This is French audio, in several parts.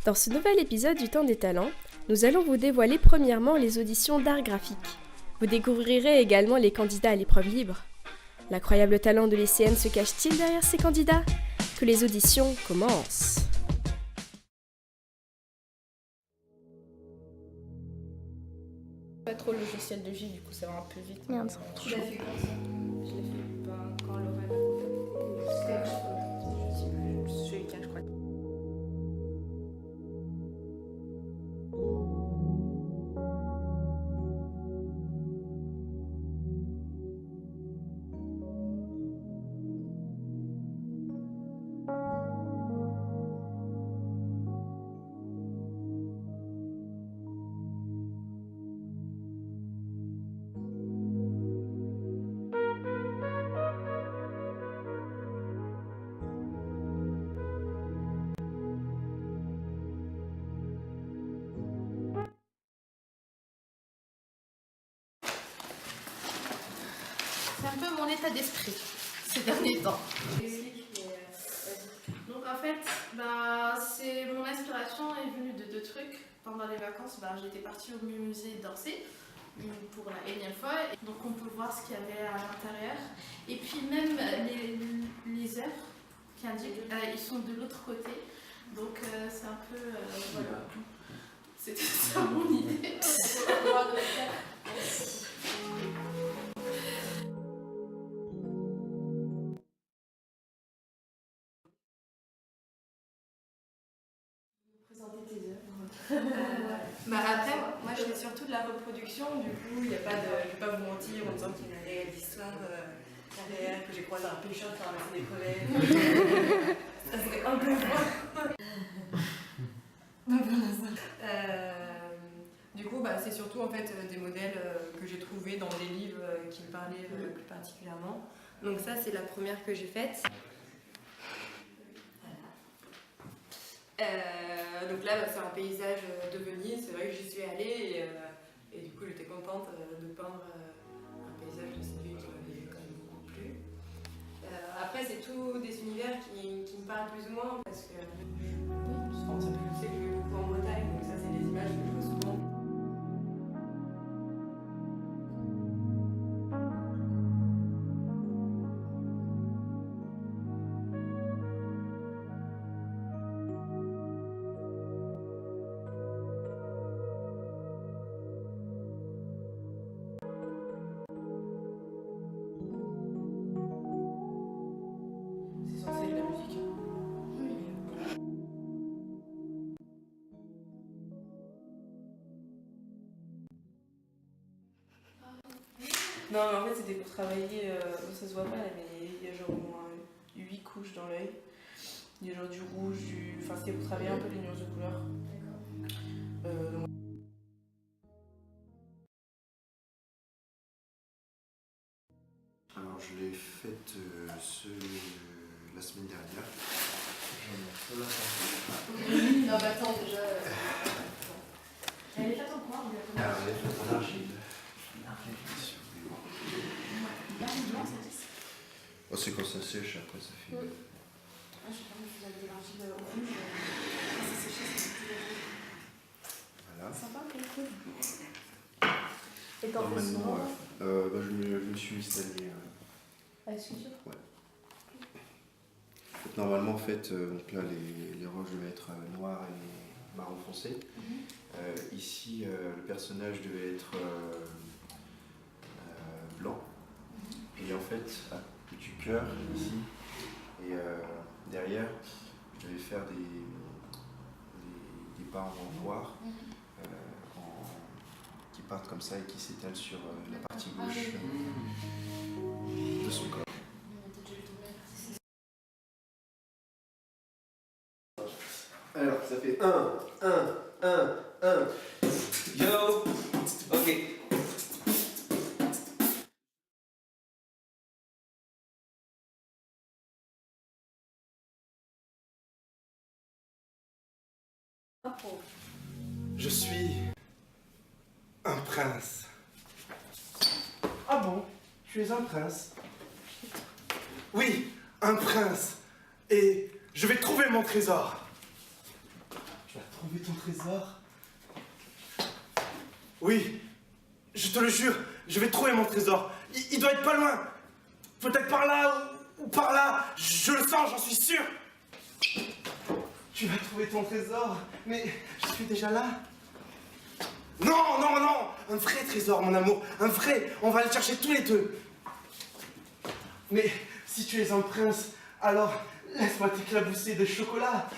Dans ce nouvel épisode du Temps des Talents, nous allons vous dévoiler premièrement les auditions d'art graphique. Vous découvrirez également les candidats à l'épreuve libre. L'incroyable talent de l'ICN se cache-t-il derrière ces candidats? Que les auditions commencent. Pas trop le logiciel de J, du coup ça va un peu vite. Merde, ça va trop Je l'ai chaud. fait comme ça. Je l'ai fait quand Laura l'a fait. Je sais plus, je suis quelqu'un, je crois. C'est un peu mon état d'esprit ces derniers temps. Donc en fait, c'est mon inspiration est venue de deux trucs. Pendant les vacances, j'étais partie au musée d'Orsay pour la énième fois. Donc on peut voir ce qu'il y avait à l'intérieur. Et puis même les heures qui indiquent, ils sont de l'autre côté. Donc c'est un peu... voilà. C'était ça mon idée. Présenter tes œuvres. Après, moi je fais surtout de la reproduction, du coup il n'y a pas de. Je ne vais pas vous mentir en disant qu'il y a une réelle histoire derrière, que j'ai croisé un pêcheur qui a ramassé des crevettes. Ça serait un peu fort. Du coup, c'est surtout en fait des modèles que j'ai trouvés dans des livres qui me parlaient plus particulièrement. Donc, ça, c'est la première que j'ai faite. Donc là, c'est un paysage de Venise. C'est vrai que j'y suis allée et du coup, j'étais contente de peindre un paysage de cette ville qui m'avait quand même beaucoup plu. Après, c'est tous des univers qui me parlent plus ou moins parce que je sais que je vais beaucoup en Bretagne, donc ça, c'est des images que je vois souvent. C'est censé être de la musique. Non, mais en fait, c'était pour travailler, ça se voit pas là, mais il y a genre au moins 8 couches dans l'œil. Il y a genre du rouge, enfin, c'était pour travailler un peu les nuances de couleurs. Donc, Alors je l'ai faite la semaine dernière. Non, attends, déjà. Elle est faite en quoi? Alors elle est faite en argile. Oh, c'est quand ça sèche, après ça fait... Je sais pas, vous avez de l'argile rouge. C'est séché, Voilà. sympa, cool. Et t'en fais Normalement, souvent? je me suis installé. À la sculpture? Ouais. Normalement, en fait, donc là, les roches devaient être noires et marron foncé. Ici, le personnage devait être blanc. Et en fait, du cœur, ici, et derrière, je devais faire des pas en noir qui partent comme ça et qui s'étalent sur la partie gauche de son corps. Alors, ça fait 1. Yo, ok. Je suis un prince. Ah bon? Tu es un prince? Oui, un prince. Et je vais trouver mon trésor. Tu vas trouver trouvé ton trésor? Oui, je te le jure, je vais trouver mon trésor. Il doit être pas loin. Peut-être par là ou par là. Je le sens, j'en suis sûr. Tu vas trouver ton trésor, mais je suis déjà là. Non, non, non, un vrai trésor, mon amour, un vrai. On va le chercher tous les deux. Mais si tu es un prince, alors laisse-moi t'éclabousser de chocolat.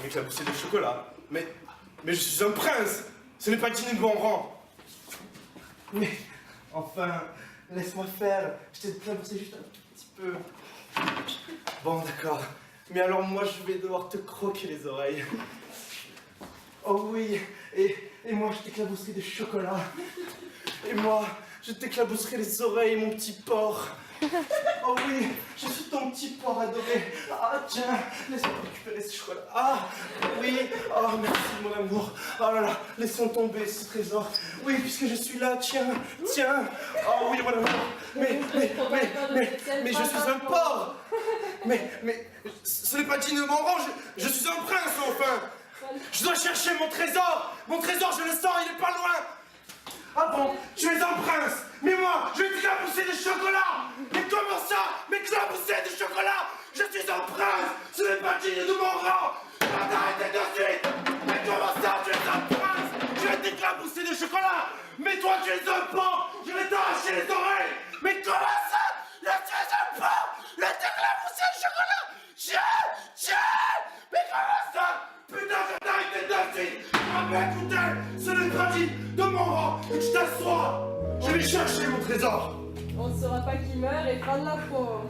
M'éclabousser de chocolat? Mais je suis un prince. Ce n'est pas digne de mon rang. Mais enfin, laisse-moi faire. Je t'ai éclaboussé juste un petit peu. Bon, d'accord. Mais alors moi, je vais devoir te croquer les oreilles. Oh oui, et moi, je t'éclabousserai de chocolat. Et moi, je t'éclabousserai les oreilles, mon petit porc. Oh oui, je suis ton petit porc adoré. Ah tiens, laisse-moi récupérer ce chocolat. Ah oui, oh merci mon amour. Oh là là, laissons tomber ce trésor. Oui, puisque je suis là, tiens, tiens. Oh oui mon amour. Mais je suis un porc. Mais ce n'est pas digne de mon rang, je suis un prince enfin. Je dois chercher mon trésor. Mon trésor, je le sens, il est pas loin. Ah bon, tu es un prince, mais moi, je vais t'éclabousser de chocolat. Mais comment ça, m'éclabousser de chocolat? Je suis un prince, ce n'est pas digne de mon rang. Arrêtez de suite. Mais comment ça, tu es un prince? Je vais t'éclabousser de chocolat. Mais toi, tu es un porc, je vais t'arracher les oreilles. Mais comment ça? Là, tu es un porc, je vais t'éclabousser de chocolat. Tiens. Mais comment ça? Putain, je vais t'arrêter de suite. Ah, mais écoutez, ce n'est pas digne de mon rang. Et tu t'assois. Je vais chercher mon trésor. On ne saura pas qui meurt et prendre la peau.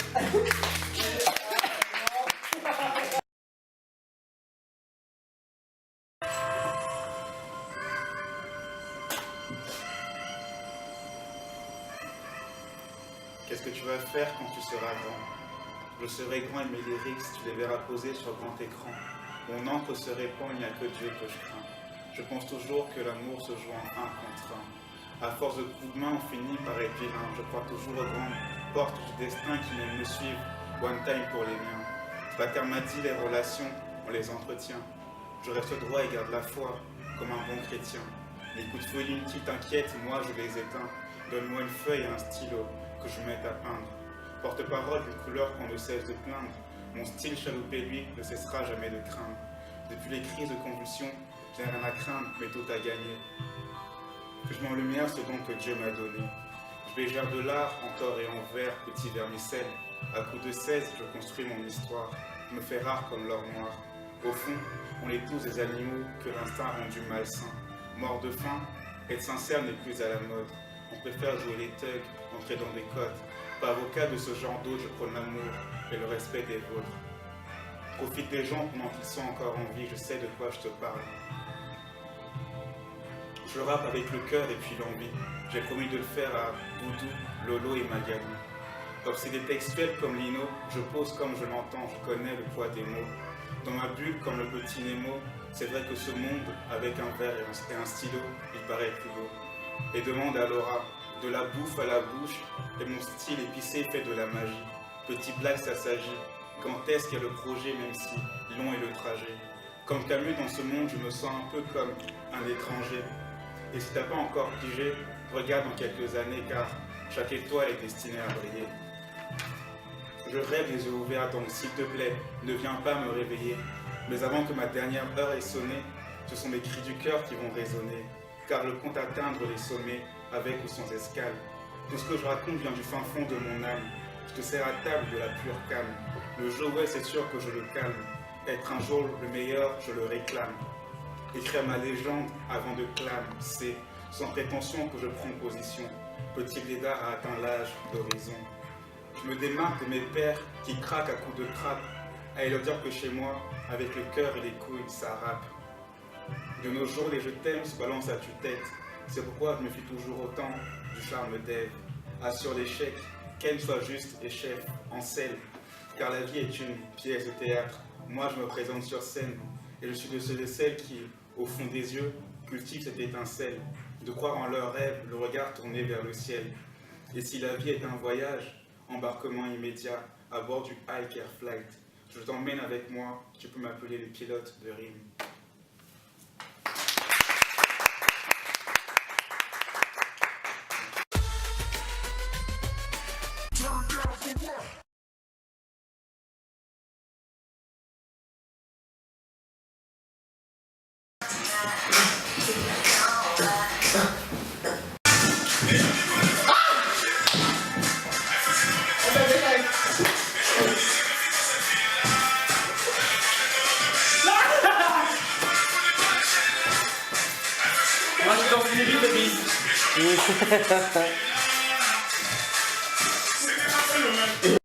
Qu'est-ce que tu vas faire quand tu seras grand? Je serai grand et mes lyrics, tu les verras posés sur grand écran. Mon encre se répand, il n'y a que Dieu que je crains. Je pense toujours que l'amour se joue en un contre un. À force de coups de main, on finit par être vilain. Je crois toujours aux grandes portes du destin qui même me suivent. One time pour les miens. La terre m'a dit les relations, on les entretient. Je reste droit et garde la foi, comme un bon chrétien. Les coups de folie qui t'inquiètent, moi je les éteins. Donne-moi une feuille et un stylo que je mette à peindre. Porte-parole d'une couleur qu'on ne cesse de plaindre. Mon style chaloupé, lui, ne cessera jamais de craindre. Depuis les crises de convulsion, je n'ai rien à craindre, mais tout à gagner. Que je mets en lumière ce don que Dieu m'a donné. Je vais de l'art en tort et en verre, petit vermicelle. À coups de 16, je construis mon histoire. Je me fais rare comme l'or noir. Au fond, on est tous des animaux que l'instinct a rendu malsains. Mort de faim, être sincère n'est plus à la mode. On préfère jouer les thugs, entrer dans des codes. Pas avocat de ce genre d'autres, je prône l'amour et le respect des vôtres. Profite des gens pendant qu'ils sont encore en vie, je sais de quoi je te parle. Je rappe avec le cœur et puis l'envie. J'ai promis de le faire à Boudou, Lolo et Magali. Obsédé textuel comme Lino, je pose comme je l'entends, je connais le poids des mots. Dans ma bulle comme le petit Nemo, c'est vrai que ce monde, avec un verre et un stylo, il paraît plus beau. Et demande à Laura, de la bouffe à la bouche, et mon style épicé fait de la magie. Petit blague, ça s'agit. Quand est-ce qu'il y a le projet, même si long est le trajet? Comme Camus dans ce monde, je me sens un peu comme un étranger. Et si t'as pas encore pigé, regarde dans quelques années, car chaque étoile est destinée à briller. Je rêve les yeux ouverts, donc s'il te plaît, ne viens pas me réveiller. Mais avant que ma dernière heure ait sonné, ce sont mes cris du cœur qui vont résonner. Car le compte atteindre les sommets, avec ou sans escale. Tout ce que je raconte vient du fin fond de mon âme. Je te sers à table de la pure calme. Le jeu, ouais, c'est sûr que je le calme. Être un jour le meilleur, je le réclame. Écrire ma légende avant de clame, c'est sans prétention que je prends position. Petit blédard a atteint l'âge d'horizon. Je me démarque de mes pères qui craquent à coups de trappe. Allez leur dire que chez moi, avec le cœur et les couilles, ça rappe. De nos jours, les je t'aime se balancent à tue-tête. C'est pourquoi je me fie toujours autant du charme d'Ève. Assure l'échec, qu'elle soit juste et chef, en selle. Car la vie est une pièce de théâtre. Moi, je me présente sur scène. Et je suis de ceux et celles qui, au fond des yeux, cultivent cette étincelle. De croire en leurs rêves, le regard tourné vers le ciel. Et si la vie est un voyage, embarquement immédiat, à bord du High Care Flight. Je t'emmène avec moi, tu peux m'appeler le pilote de rime. Oui.